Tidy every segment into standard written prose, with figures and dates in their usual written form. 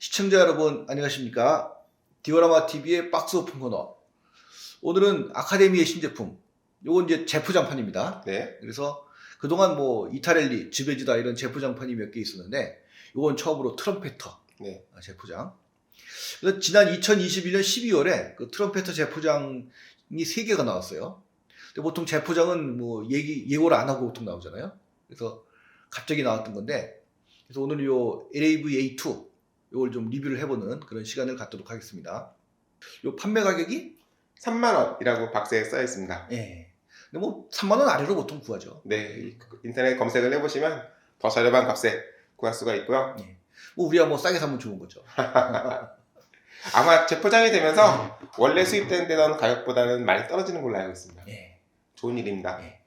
시청자 여러분 안녕하십니까? 디오라마 TV의 박스 오픈 코너. 오늘은 아카데미의 신제품. 요건 이제 제프장판입니다. 네. 그래서 그동안 뭐 이타렐리, 지베지다 이런 제프장판이 몇 개 있었는데 요건 처음으로 트럼페터 네. 제프장. 그래서 지난 2021년 12월에 그 트럼페터 제프장이 3개가 나왔어요. 근데 보통 제프장은 뭐 예고를 안 하고 보통 나오잖아요. 그래서 갑자기 나왔던 건데, 그래서 오늘 요 LAV-A2 요걸 좀 리뷰를 해보는 그런 시간을 갖도록 하겠습니다. 요 판매 가격이 3만원이라고 박스에 써 있습니다. 예. 근데 뭐 3만 원 아래로 보통 구하죠. 네. 인터넷 검색을 해보시면 더 저렴한 값에 구할 수가 있고요. 예. 뭐 우리가 뭐 싸게 사면 좋은 거죠. 아마 재포장이 되면서 원래 수입된 데던 가격보다는 많이 떨어지는 걸로 알고 있습니다. 예. 좋은 일입니다. 예.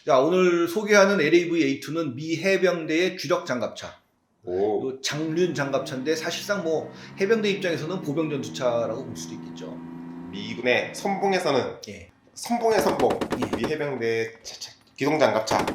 자, 오늘 소개하는 LAV-A2는 미 해병대의 주력 장갑차. 오. 요 장륜 장갑차인데 사실상 뭐 해병대 입장에서는 보병 전투차라고 볼 수도 있겠죠. 미군의 선봉에서는 예. 선봉의 선봉. 예. 미 해병대 기동 장갑차.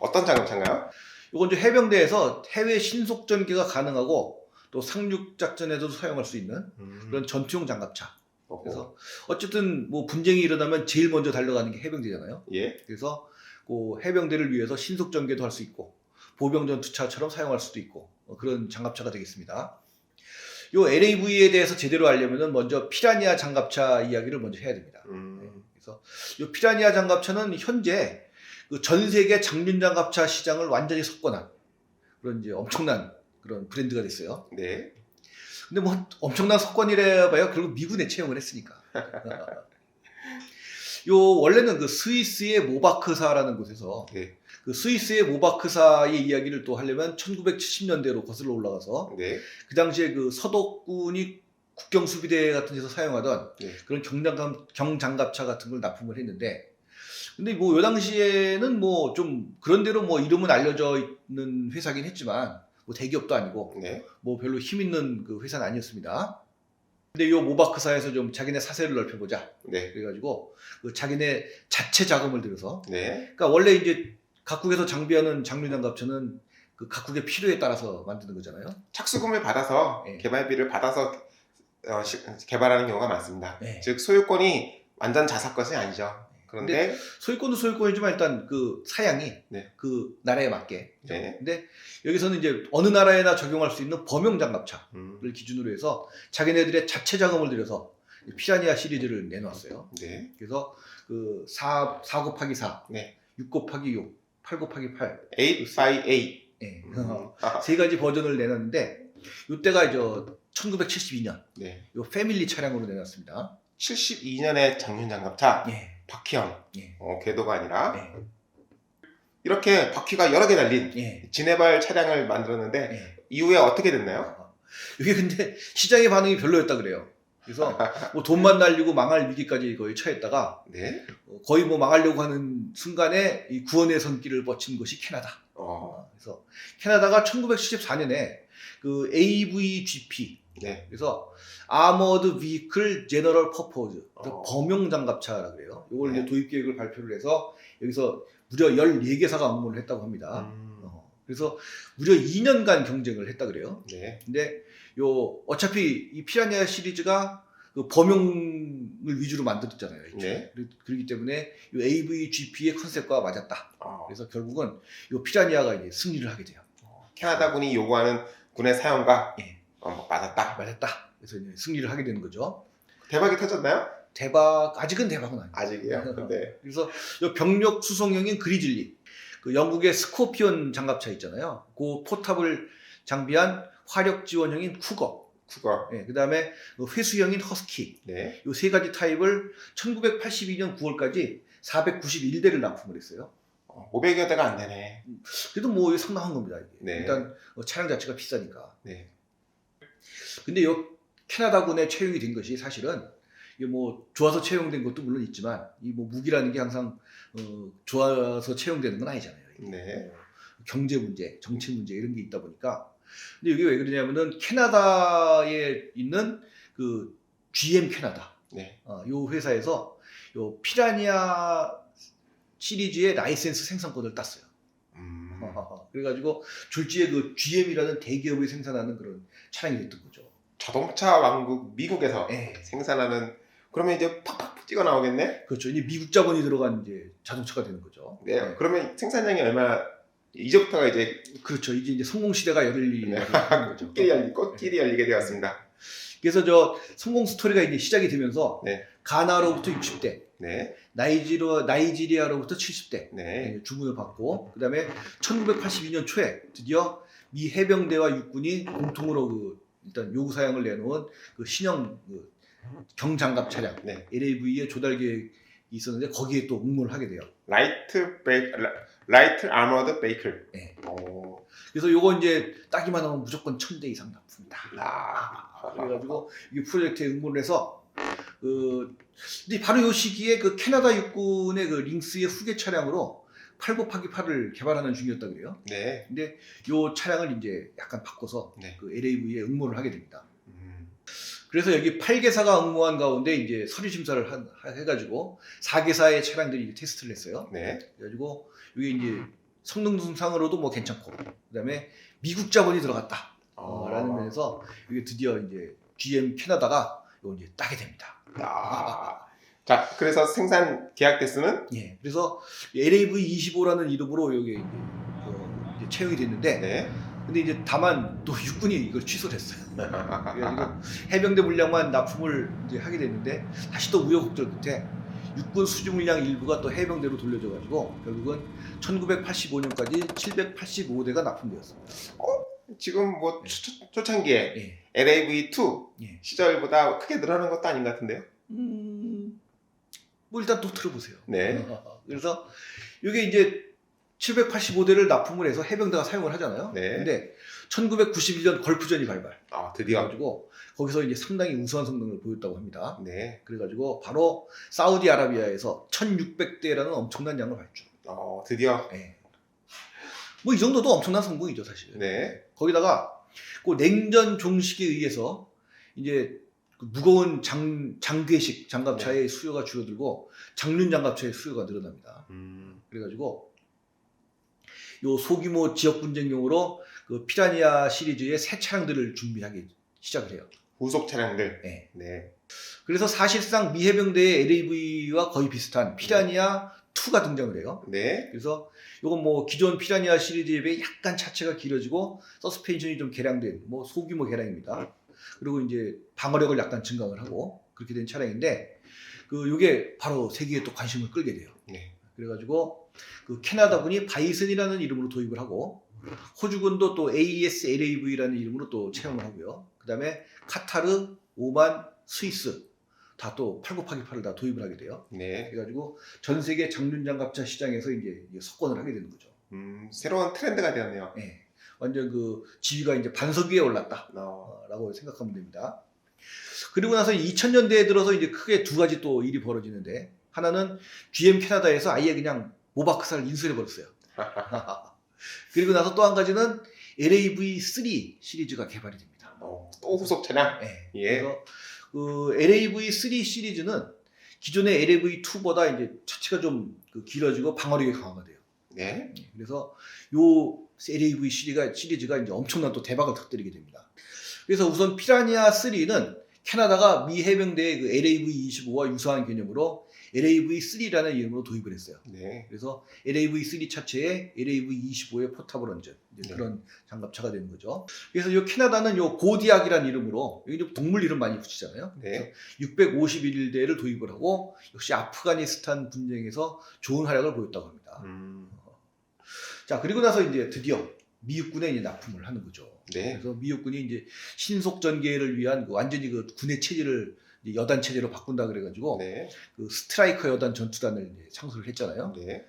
어떤 장갑차인가요? 요건 이제 해병대에서 해외 신속 전개가 가능하고 또 상륙 작전에도 사용할 수 있는 그런 전투용 장갑차. 그래서 어쨌든 뭐 분쟁이 일어나면 제일 먼저 달려가는 게 해병대잖아요. 예. 그래서 그 해병대를 위해서 신속 전개도 할 수 있고 보병 전투차처럼 사용할 수도 있고 그런 장갑차가 되겠습니다. 요 LAV에 대해서 제대로 알려면은 먼저 피라니아 장갑차 이야기를 먼저 해야 됩니다. 그래서 요 피라니아 장갑차는 현재 그 전 세계 장륜 장갑차 시장을 완전히 석권한 그런 이제 엄청난 그런 브랜드가 됐어요. 네. 근데 뭐 엄청난 석권이래 봐요. 결국 미군에 채용을 했으니까. 요 원래는 그 스위스의 모바크사라는 곳에서 네. 그 스위스의 모바크사의 이야기를 또 하려면 1970년대로 거슬러 올라가서 네. 그 당시에 그 서독군이 국경수비대 같은 데서 사용하던 네. 그런 경장갑차 같은 걸 납품을 했는데, 근데 뭐 요 당시에는 뭐 좀 그런 대로 뭐 이름은 알려져 있는 회사긴 했지만 뭐 대기업도 아니고 네. 뭐 별로 힘 있는 그 회사는 아니었습니다. 근데 요 모바크사에서 좀 자기네 사세를 넓혀보자. 네. 그래가지고 그 자기네 자체 자금을 들여서, 네. 그러니까 원래 이제 각국에서 장비하는 장륜 장갑차는 그 각국의 필요에 따라서 만드는 거잖아요. 착수금을 받아서 네. 개발비를 받아서 개발하는 경우가 많습니다. 네. 즉 소유권이 완전 자사 것이 아니죠. 그런데 소유권도 소유권이지만 일단 그 사양이 네. 그 나라에 맞게. 네. 근데 여기서는 이제 어느 나라에나 적용할 수 있는 범용 장갑차를 기준으로 해서 자기네들의 자체 자금을 들여서 피라니아 시리즈를 내놓았어요. 네. 그래서 그 4 곱하기 4, 네. 6 곱하기 6, 8 곱하기 8, 8x8. 네. 세 가지 버전을 내놨는데, 이때가 이제 1972년 네. 요 패밀리 차량으로 내놨습니다. 72년의 장륜 장갑차 예. 바퀴형 예. 궤도가 아니라 예. 이렇게 바퀴가 여러 개 달린 예. 지네발 차량을 만들었는데 예. 이후에 어떻게 됐나요? 이게 근데 시장의 반응이 별로였다 그래요. 그래서 뭐 돈만 날리고 망할 위기까지 거의 처했다가 네. 거의 뭐 망하려고 하는 순간에 이 구원의 손길을 뻗친 것이 캐나다. 그래서 캐나다가 1974년에 그 AVGP, 네. 그래서 Armored Vehicle General Purpose, 범용 장갑차라고 그래요. 이걸 네. 이제 도입 계획을 발표를 해서 여기서 무려 14개사가 응모를 했다고 합니다. 그래서 무려 2년간 경쟁을 했다 그래요. 네. 근데 요 어차피 이 피라니아 시리즈가 그 범용을 위주로 만들었잖아요. 네. 그렇기 때문에 요 AVGP의 컨셉과 맞았다. 그래서 결국은 요 피라니아가 이제 승리를 하게 돼요. 캐나다군이 요구하는 군의 사용과 예. 맞았다. 맞았다. 그래서 이제 승리를 하게 되는 거죠. 대박이 터졌나요? 아직은 대박은 아니에요. 아직이요. 네. 그래서 요 병력 수송형인 그리즐리, 그 영국의 스코피온 장갑차 있잖아요. 그 포탑을 장비한 화력 지원형인 쿠거, 예, 그다음에 회수형인 허스키, 네. 요 세 가지 타입을 1982년 9월까지 491대를 납품을 했어요. 500여 대가 안 되네. 그래도 뭐 상당한 겁니다. 이게. 네. 일단 차량 자체가 비싸니까. 네. 근데 요 캐나다군에 채용이 된 것이 사실은 이게 뭐 좋아서 채용된 것도 물론 있지만 이 뭐 무기라는 게 항상 좋아서 채용되는 건 아니잖아요. 네. 경제 문제, 정치 문제 이런 게 있다 보니까. 근데 이게 왜 그러냐면은 캐나다에 있는 그 GM 캐나다, 네. 요 회사에서 요 피라니아 시리즈의 라이센스 생산권을 땄어요. 그래가지고 졸지에 그 GM이라는 대기업이 생산하는 그런 차량이 됐던 거죠. 자동차 왕국 미국에서 예. 생산하는 그러면 이제 팍팍 찍어 나오겠네? 그렇죠. 이제 미국 자본이 들어간 이제 자동차가 되는 거죠. 네. 그러면 생산량이 얼마나 이제부터가 이제 그렇죠. 이제 성공 시대가 열리는 네. 거죠. 꽃길이 열리게 되었습니다. 그래서 저 성공 스토리가 이제 시작이 되면서 네. 가나로부터 60대, 네. 나이지리아로부터 70대 네. 주문을 받고 그다음에 1982년 초에 드디어 미 해병대와 육군이 공통으로 그 일단 요구 사양을 내놓은 그 신형 그 경장갑 차량 네. LAV의 조달 계획이 있었는데 거기에 또 응모를 하게 돼요. 라이트 아머드 베이클. 네. 오. 그래서 요거 이제 따기만 하면 무조건 1000대 이상 납품이다. 아. 그래가지고 이 프로젝트에 응모를 해서 근데 바로 요 시기에 그 캐나다 육군의 그 링스의 후계 차량으로 8곱하기8을 개발하는 중이었다 그래요. 네. 근데 요 차량을 이제 약간 바꿔서 네. 그 LAV에 응모를 하게 됩니다. 그래서 여기 8개사가 응모한 가운데 이제 서류 심사를 해가지고 4개사의 차량들이 이제 테스트를 했어요. 네. 그래가지고 이게 이제 성능상으로도 뭐 괜찮고 그다음에 미국 자본이 들어갔다. 라는 면에서 이게 드디어 이제 GM 캐나다가 이거 이제 따게 됩니다. 자, 그래서 생산 계약 대수는 예. 그래서 LAV25라는 이름으로 여기 이제 채용이 됐는데, 네. 근데 이제 다만 또 육군이 이걸 취소를 했어요. 그래가지고 해병대 물량만 납품을 이제 하게 됐는데 다시 또 우여곡절 끝에 육군 수주 물량 일부가 또 해병대로 돌려져가지고 결국은 1985년까지 785대가 납품되었습니다. 지금 뭐 초창기에 예. LAV2 예. 시절보다 크게 늘어난 것도 아닌 것 같은데요? 뭐 일단 또 들어보세요. 네. 그래서 이게 이제 785대를 납품을 해서 해병대가 사용을 하잖아요. 네. 근데 1991년 걸프전이 발발. 드디어. 그래가지고 거기서 이제 상당히 우수한 성능을 보였다고 합니다. 네. 그래가지고 바로 사우디아라비아에서 1600대라는 엄청난 양을 발주. 드디어. 네. 뭐 이 정도도 엄청난 성공이죠, 사실. 네. 거기다가 그 냉전 종식에 의해서 이제 그 무거운 장괴식 장갑차의 수요가 줄어들고 장륜 장갑차의 수요가 늘어납니다. 그래가지고 요 소규모 지역 분쟁용으로 그 피라니아 시리즈의 새 차량들을 준비하기 시작을 해요. 후속 차량들. 네. 네. 그래서 사실상 미 해병대의 LAV와 거의 비슷한 피라니아 2가 등장을 해요. 네. 그래서 이건 뭐 기존 피라니아 시리즈에 비해 약간 차체가 길어지고 서스펜션이 좀 개량된 뭐 소규모 개량입니다. 그리고 이제 방어력을 약간 증강을 하고 그렇게 된 차량인데 요게 바로 세계에 또 관심을 끌게 돼요. 네. 그래가지고 그 캐나다군이 바이슨이라는 이름으로 도입을 하고 호주군도 또 AES LAV라는 이름으로 또 채용을 하고요. 그 다음에 카타르, 오만, 스위스 다 또 8곱하기8을 다 도입을 하게 돼요. 네. 그래가지고 전 세계 장륜 장갑차 시장에서 이제 석권을 하게 되는 거죠. 새로운 트렌드가 되었네요. 네. 완전 그 지위가 이제 반석 위에 올랐다라고 생각하면 됩니다. 그리고 나서 2000년대에 들어서 이제 크게 두 가지 또 일이 벌어지는데 하나는 GM 캐나다에서 아예 그냥 모바크사를 인수해 버렸어요. 그리고 나서 또 한 가지는 LAV3 시리즈가 개발이 됩니다. 또 후속 차량. 네. 예. 그래서 그 LAV3 시리즈는 기존의 LAV2보다 이제 차체가 좀 길어지고 방어력이 강화가 돼요. 네. 그래서 요 LAV 시리즈가 이제 엄청난 또 대박을 터뜨리게 됩니다. 그래서 우선 피라니아 3는 캐나다가 미 해병대의 그 LAV25와 유사한 개념으로 LAV3라는 이름으로 도입을 했어요. 네. 그래서 LAV3 차체에 LAV25의 포탑을 얹은 네. 그런 장갑차가 되는 거죠. 그래서 요 캐나다는 요 고디악이라는 이름으로 여기 동물 이름 많이 붙이잖아요. 네. 651대를 도입을 하고 역시 아프가니스탄 분쟁에서 좋은 활약을 보였다고 합니다. 자, 그리고 나서 이제 드디어 미 육군에 이제 납품을 하는 거죠. 네. 그래서 미 육군이 이제 신속 전개를 위한 완전히 그 군의 체제를 이제 여단 체제로 바꾼다 그래가지고 네. 그 스트라이커 여단 전투단을 이제 창설을 했잖아요. 네.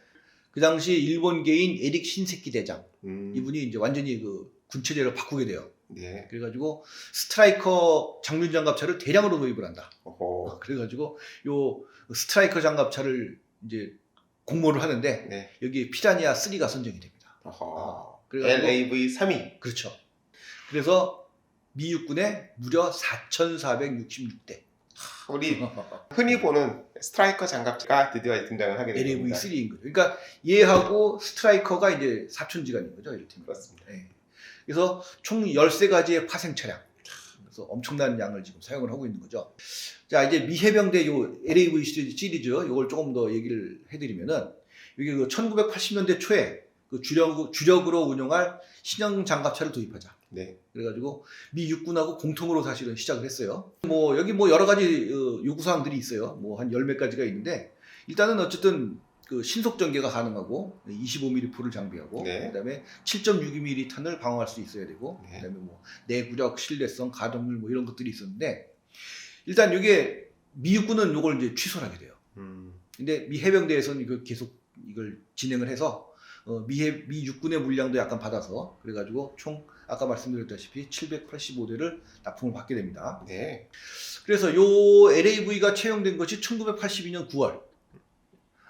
그 당시 일본계인 에릭 신세키 대장 이분이 이제 완전히 그 군 체제를 바꾸게 돼요. 네. 그래가지고 스트라이커 장륜 장갑차를 대량으로 도입을 한다. 그래가지고 요 스트라이커 장갑차를 이제 공모를 하는데 네. 여기 피라니아 3가 선정이 됩니다. 그래가지고 LAV3이. 그렇죠. 그래서 미 육군에 무려 4,466대. 우리 흔히 보는 스트라이커 장갑차가 드디어 등장을 하게 됩니다. LAV3인 거죠. 그러니까 얘하고 스트라이커가 이제 사촌지간인 거죠. 이를테면. 그렇습니다. 네. 그래서 총 13가지의 파생 차량. 그래서 엄청난 양을 지금 사용을 하고 있는 거죠. 자, 이제 미 해병대 요 LAV 시리즈 요걸 조금 더 얘기를 해드리면은 이게 그 1980년대 초에 그 주력으로 운용할 신형 장갑차를 도입하자. 네. 그래가지고 미 육군하고 공통으로 사실은 시작을 했어요. 뭐 여기 뭐 여러 가지 요구사항들이 있어요. 뭐 한 열 몇 가지가 있는데 일단은 어쨌든 그 신속 전개가 가능하고 25mm 포를 장비하고 네. 그다음에 7.62mm 탄을 방어할 수 있어야 되고 네. 그다음에 뭐 내구력, 신뢰성, 가동률 뭐 이런 것들이 있었는데 일단 이게 미 육군은 이걸 이제 취소를 하게 돼요. 근데 미 해병대에서는 이걸 계속 이걸 진행을 해서 미 육군의 물량도 약간 받아서 그래가지고 총 아까 말씀드렸다시피 785대를 납품을 받게 됩니다. 네. 그래서 요 LAV가 채용된 것이 1982년 9월.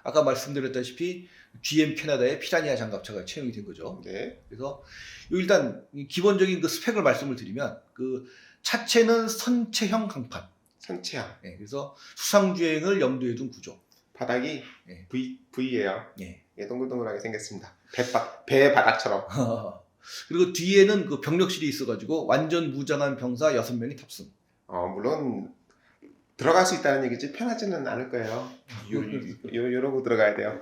아까 말씀드렸다시피 GM 캐나다의 피라니아 장갑차가 채용이 된 거죠. 네. 그래서 요 일단 기본적인 그 스펙을 말씀을 드리면 그 차체는 선체형 강판. 선체형. 예, 그래서 수상 주행을 염두에 둔 구조. 바닥이 네. V예요. 예. 예, 동글동글하게 생겼습니다. 배 바닥처럼. 그리고 뒤에는 그 병력실이 있어가지고 완전 무장한 병사 6명이 탑승. 물론 들어갈 수 있다는 얘기지 편하지는 않을 거예요. 요러고 들어가야 돼요.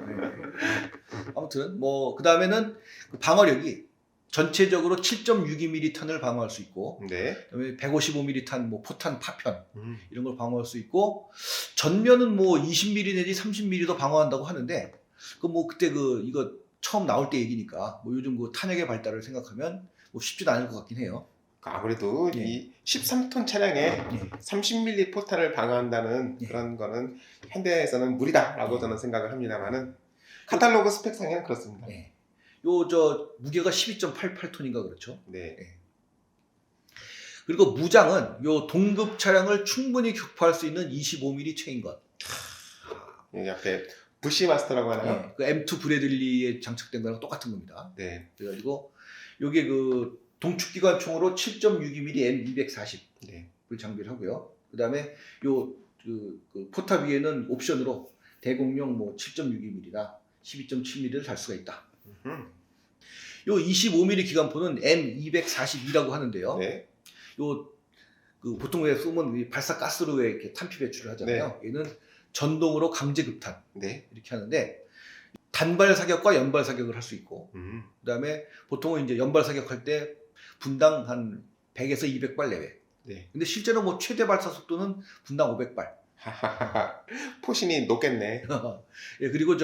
아무튼 뭐 그 다음에는 방어력이 전체적으로 7.62mm 탄을 방어할 수 있고, 네. 그다음에 155mm 탄, 뭐 포탄, 파편 이런 걸 방어할 수 있고, 전면은 뭐 20mm 내지 30mm도 방어한다고 하는데, 그 뭐 그때 이거 처음 나올 때 얘기니까 뭐 요즘 그 탄약의 발달을 생각하면 뭐 쉽지도 않을 것 같긴 해요. 아무래도 예. 이 13톤 차량에 예. 30mm 포탄을 방어한다는 예. 그런 거는 현대에서는 무리다라고 저는 생각을 합니다만은 카탈로그 스펙상에는 그렇습니다. 예. 무게가 12.88톤인가 그렇죠. 네. 그리고 무장은 요 동급 차량을 충분히 격파할 수 있는 25mm 체인건. 여기 앞에 부시마스터라고 하나요? 예. 그 M2 브래들리에 장착된 거랑 똑같은 겁니다. 네. 그래가지고 요게 그 동축기관총으로 7.62mm M240을 네. 장비를 하고요. 그다음에 그 포탑 위에는 옵션으로 대공용 뭐 7.62mm나 12.7mm를 달 수가 있다. 요 25mm 기관포는 M242라고 하는데요. 네. 그 보통 왜 쏘면 발사 가스로 왜 이렇게 탄피 배출을 하잖아요. 얘는 전동으로 강제 급탄 네. 이렇게 하는데 단발 사격과 연발 사격을 할 수 있고, 그다음에 보통은 이제 연발 사격할 때 분당 한 100에서 200발 내외. 네. 근데 실제로 뭐 최대 발사 속도는 분당 500발. 포신이 높겠네. 예, 그리고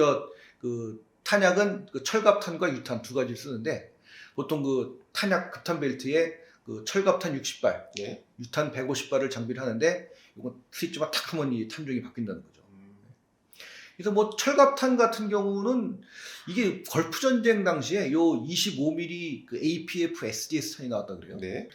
그 탄약은 그 철갑탄과 유탄 두 가지를 쓰는데 보통 그 탄약 급탄 벨트에 그 철갑탄 60발, 네. 유탄 150발을 장비를 하는데 이건 스위치만 탁 하면 이 탐중이 바뀐다는 거죠. 그래서 뭐 철갑탄 같은 경우는 이게 걸프 전쟁 당시에 요 25mm 그 APF SDS 탄이 나왔다 그래요. 네.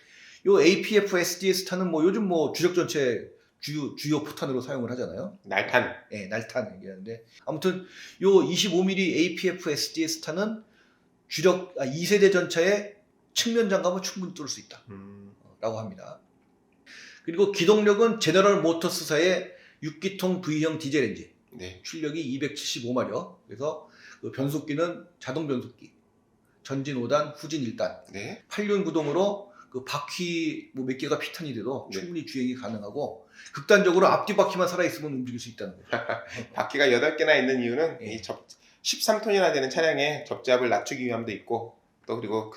요 APF SDS 탄은 뭐 요즘 뭐 주력 전체 주요 포탄으로 사용을 하잖아요. 날탄. 네, 날탄 얘기하는데 아무튼 요 25mm APF SDS 탄은 주력 2세대 전차의 측면 장갑은 충분히 뚫을 수 있다라고 합니다. 그리고 기동력은 제너럴 모터스사의 6기통 V형 디젤 엔진. 네. 출력이 275마력. 그래서 그 변속기는 자동 변속기. 전진 5단, 후진 1단. 네. 8륜 구동으로 그 바퀴 뭐 몇 개가 피탄이 돼도 네. 충분히 주행이 가능하고 극단적으로 앞뒤 바퀴만 살아있으면 움직일 수 있다는 거죠. 바퀴가 8개나 있는 이유는 예. 이 13톤이나 되는 차량의 접잡을 낮추기 위함도 있고 또 그리고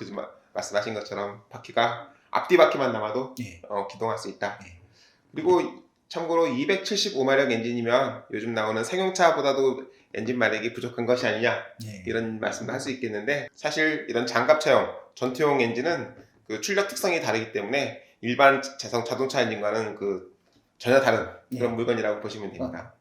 말씀하신 것처럼 바퀴가 앞뒤 바퀴만 남아도 예. 기동할 수 있다. 예. 그리고 참고로 275마력 엔진이면 요즘 나오는 승용차보다도 엔진 마력이 부족한 것이 아니냐 예. 이런 말씀도 할 수 있겠는데 사실 이런 장갑차용 전투용 엔진은 그 출력 특성이 다르기 때문에 일반 자동차 엔진과는 그 전혀 다른 그런 예. 물건이라고 보시면 됩니다.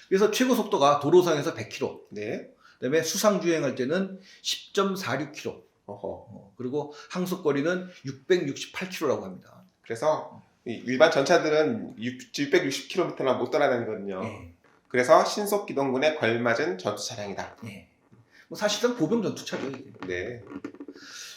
그래서 최고 속도가 도로상에서 100km. 네. 그다음에 수상 주행할 때는 10.46km. 어허. 그리고 항속 거리는 668km라고 합니다. 그래서 일반 전차들은 660km나 못 돌아다니거든요. 예. 그래서 신속 기동군에 걸맞은 전투 차량이다. 예. 뭐 사실상 보병 전투차죠. 이게. 네.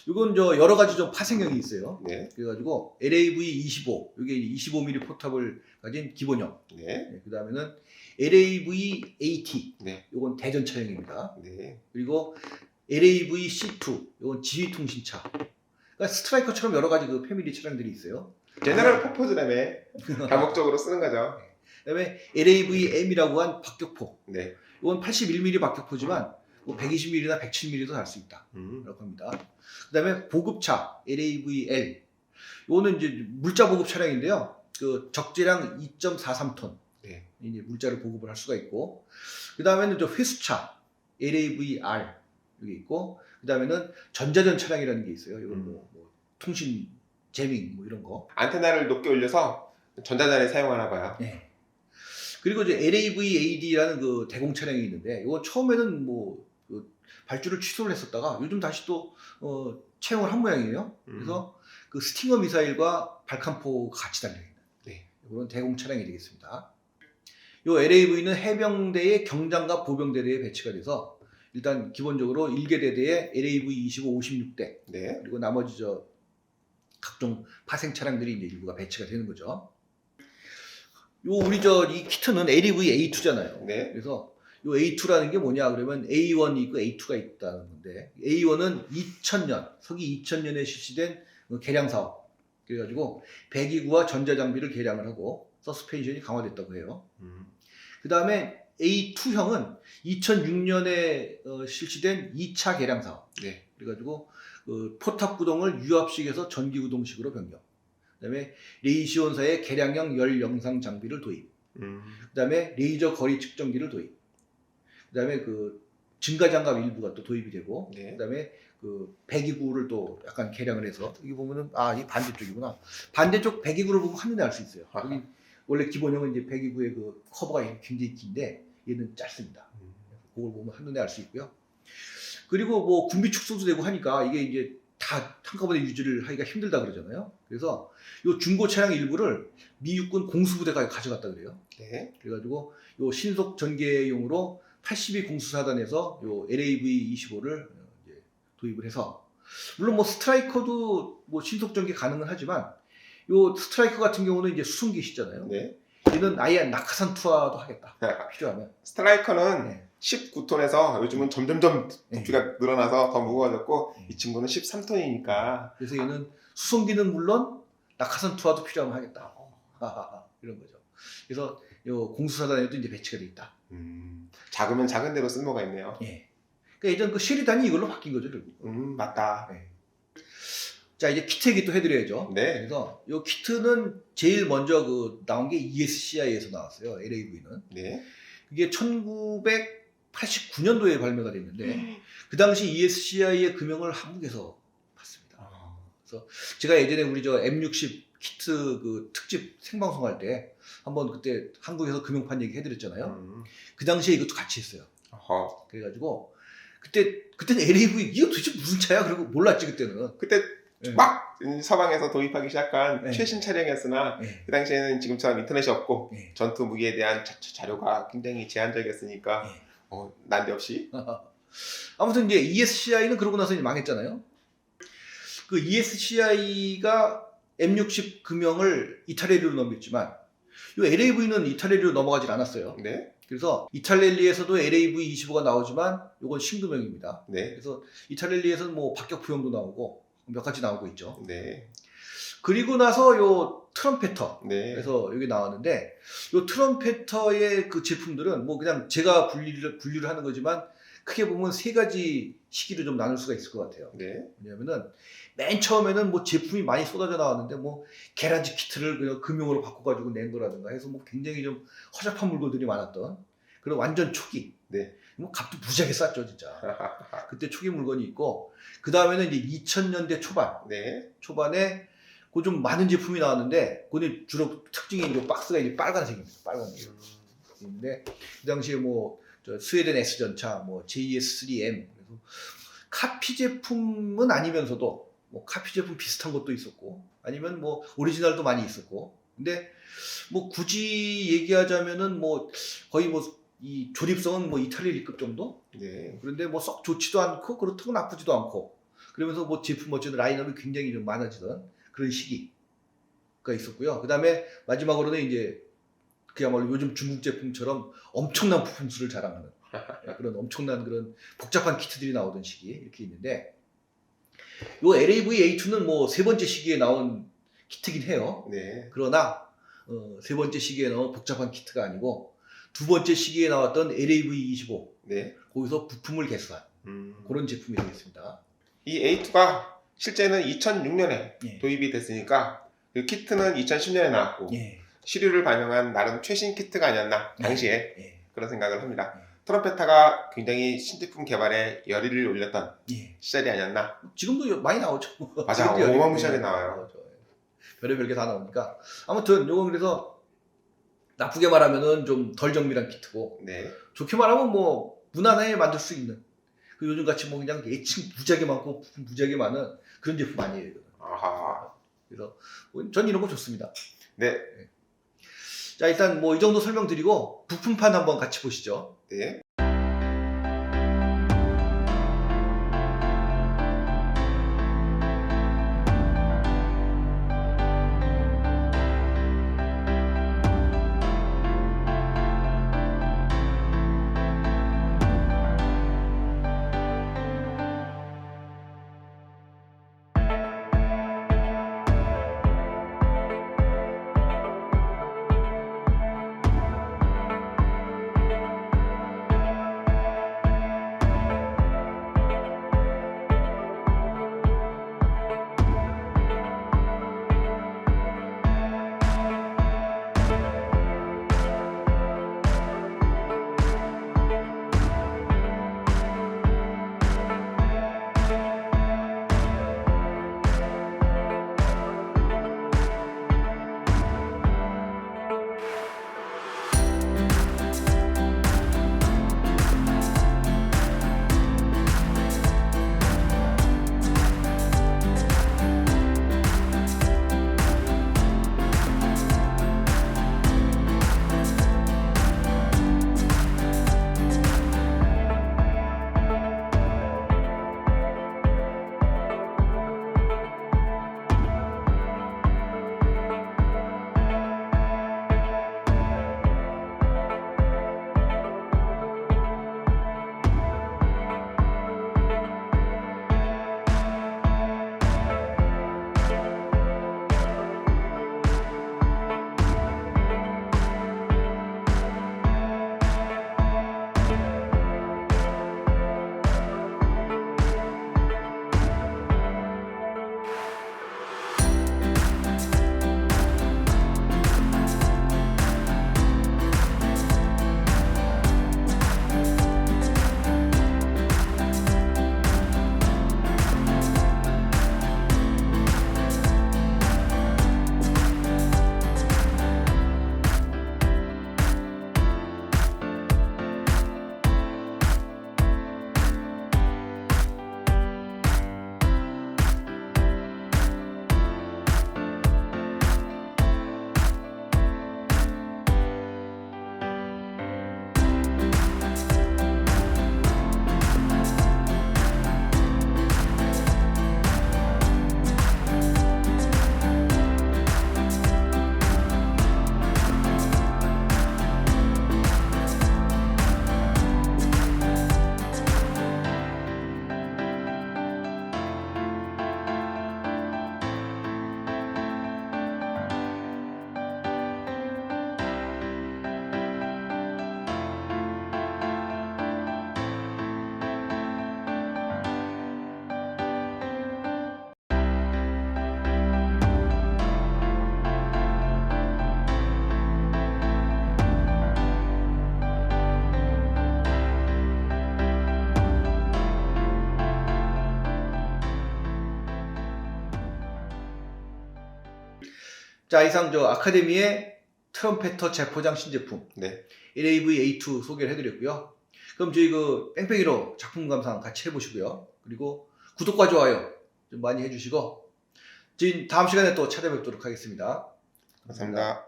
이건 저 여러 가지 좀 파생형이 있어요. 네. 그래가지고 LAV-25 이게 25mm 포탑을 가진 기본형. 네. 네, 그 다음에는 LAV-AT 네. 이건 대전차형입니다. 네. 그리고 LAV-C2 이건 지휘통신차. 그러니까 스트라이커처럼 여러 가지 그 패밀리 차량들이 있어요. 제너럴 퍼포즈라며 다목적으로 쓰는 거죠. 그다음에 LAV-M이라고 한 박격포. 네. 이건 81mm 박격포지만 뭐 120mm나 107mm도 달 수 있다. 라고 합니다. 그다음에 보급차 LAV-L. 이거는 이제 물자 보급 차량인데요. 그 적재량 2.43톤. 네. 이제 물자를 보급을 할 수가 있고, 그다음에는 저 회수차 LAV-R 여기 있고, 그다음에는 전자전 차량이라는 게 있어요. 이건 뭐 통신 재밍 뭐 이런 거. 안테나를 높게 올려서 전자전에 사용하나 봐요. 네. 그리고 이제 LAV-AD라는 그 대공 차량이 있는데, 이거 처음에는 그 발주를 취소를 했었다가 요즘 다시 또 채용을 한 모양이에요. 그래서 그 스팅어 미사일과 발칸포가 같이 달려 있는 네. 그런 대공 차량이 되겠습니다. 요 LAV는 해병대의 경장과 보병대대에 배치가 돼서 일단 기본적으로 1개 대대에 LAV-25, 56대 네. 그리고 나머지 저 각종 파생 차량들이 이제 일부가 배치가 되는 거죠. 요 우리 저 이 키트는 LAV-A2잖아요. 네. 그래서 요 A2라는 게 뭐냐 그러면 A1이 있고 A2가 있다는 건데, A1은 2000년 서기 2000년에 실시된 개량 사업. 그래가지고 배기구와 전자장비를 개량을 하고 서스펜션이 강화됐다고 해요. 그 다음에 A2형은 2006년에 실시된 2차 개량 사업. 네. 그래가지고 그 포탑 구동을 유압식에서 전기 구동식으로 변경. 그 다음에 레이시온사의 개량형 열 영상 장비를 도입. 그 다음에 레이저 거리 측정기를 도입. 그 다음에 그 증가장갑 일부가 또 도입이 되고, 네. 그 다음에 그 배기구를 또 약간 개량을 해서, 여기 보면은 이 반대쪽이구나. 반대쪽 배기구를 보면 한눈에 알 수 있어요. 여기 원래 기본형은 이제 배기구의 그 커버가 굉장히 긴데 얘는 짧습니다. 그걸 보면 한눈에 알 수 있고요. 그리고 뭐 군비 축소도 되고 하니까 이게 이제 다 한꺼번에 유지를 하기가 힘들다 그러잖아요. 그래서 요 중고 차량 일부를 미 육군 공수부대가 가져갔다 그래요. 네. 그래가지고 요 신속 전개용으로 82 공수사단에서 요 LAV-25를 이제 도입을 해서, 물론 뭐 스트라이커도 뭐 신속 전개 가능은 하지만 요 스트라이커 같은 경우는 이제 수송기시잖아요. 네. 얘는 아예 낙하산 투하도 하겠다. 필요하면. 스트라이커는 네. 19톤에서 요즘은 점점점 네. 부피가 늘어나서 더 무거워졌고, 이 친구는 13톤이니까. 그래서 얘는 수송기는 물론 낙하산 투하도 필요하면 하겠다. 이런 거죠. 그래서 요 공수사단에도 이제 배치가 돼 있다. 작으면 작은 대로 쓸모가 있네요. 예. 그러니까 예전 그 시리단이 이걸로 바뀐 거죠, 결국. 맞다. 네. 자, 이제 키트 얘기 또 해드려야죠. 네. 그래서 요 키트는 제일 먼저 그 나온 게 ESCI에서 나왔어요. LAV는. 네. 이게 1989년도에 발매가 됐는데 그 당시 ESCI의 금형을 한국에서 봤습니다. 그래서 제가 예전에 우리 저 M60 키트 그 특집 생방송 할 때 한번 그때 한국에서 금형판 얘기 해드렸잖아요. 그 당시에 이것도 같이 했어요. 그래가지고 그때는 LAV 이거 도대체 무슨 차야? 그리고 몰랐지 그때는. 그때 네. 막 서방에서 도입하기 시작한 네. 최신 차량이었으나 네. 그 당시에는 지금처럼 인터넷이 없고 네. 전투 무기에 대한 자료가 굉장히 제한적이었으니까 네. 난데없이 아무튼 이제 ESCI는 그러고 나서 이제 망했잖아요. 그 ESCI가 M60 금형을 이탈리아로 넘겼지만 이 LAV는 이탈리아로 넘어가질 않았어요. 네. 그래서 이탈렐리에서도 LAV-25가 나오지만 이건 신금형입니다. 네. 그래서 이탈렐리에서는 뭐 박격포형도 나오고 몇 가지 나오고 있죠. 네. 그리고 나서 요 트럼페터. 네. 그래서 여기 나왔는데 요 트럼페터의 그 제품들은 뭐 그냥 제가 분류를 하는 거지만 크게 보면 세 가지 시기로 좀 나눌 수가 있을 것 같아요. 네. 왜냐면은 맨 처음에는 뭐 제품이 많이 쏟아져 나왔는데 뭐 계란지 키트를 그냥 금형으로 바꿔가지고 낸 거라든가 해서 뭐 굉장히 좀 허접한 물건들이 많았던 그런 완전 초기. 네. 뭐 값도 무지하게 쌌죠 진짜. 그때 초기 물건이 있고 그 다음에는 이제 2000년대 초반. 네. 초반에 그 좀 많은 제품이 나왔는데 그게 주로 특징이 이제 박스가 이제 빨간색입니다. 빨간색. 근데 그 당시에 뭐 저 스웨덴 S 전차, 뭐 JS3M 그래서 카피 제품은 아니면서도 뭐 카피 제품 비슷한 것도 있었고 아니면 뭐 오리지널도 많이 있었고 근데 뭐 굳이 얘기하자면은 뭐 거의 뭐 이 조립성은 뭐 이탈리아 1급 정도? 네. 그런데 뭐 썩 좋지도 않고 그렇다고 나쁘지도 않고 그러면서 뭐 제품 어쨌든 라인업이 굉장히 좀 많아지던 그런 시기가 있었고요. 그 다음에 마지막으로는 이제 그야말로 요즘 중국 제품처럼 엄청난 부품수를 자랑하는 그런 엄청난 그런 복잡한 키트들이 나오던 시기 이렇게 있는데 요 LAV-A2는 뭐 세 번째 시기에 나온 키트긴 해요. 네. 그러나 세 번째 시기에 나온 복잡한 키트가 아니고 두 번째 시기에 나왔던 LAV25 네. 거기서 부품을 개수한 그런 제품이 되겠습니다. 이 A2가 실제는 2006년에 예. 도입이 됐으니까 그 키트는 2010년에 나왔고 예. 시류를 반영한 나름 최신 키트가 아니었나 당시에 예. 그런 생각을 합니다. 예. 트럼펫타가 굉장히 신제품 개발에 열의를 올렸던 예. 시절이 아니었나. 지금도 많이 나오죠. 맞아, 지금도 열이 어마무시하게 많이 나와요. 나오죠. 별의별 게 다 나오니까 아무튼 요건 그래서 나쁘게 말하면은 좀 덜 정밀한 키트고 네. 좋게 말하면 뭐 무난하게 만들 수 있는 그 요즘 같이 뭐 그냥 애칭 무지하게 많고 부품 무지하게 많은 그런 제품 아니에요. 이거는. 아하. 그래서 전 이런 거 좋습니다. 네. 자 일단 뭐 이 정도 설명드리고 부품판 한번 같이 보시죠. 네. 자 이상 저 아카데미의 트럼펫터 재포장 신제품 네. LAV-A2 소개를 해드렸고요. 그럼 저희 그 뺑뺑이로 작품 감상 같이 해보시고요. 그리고 구독과 좋아요 좀 많이 해주시고 저희 다음 시간에 또 찾아뵙도록 하겠습니다. 감사합니다.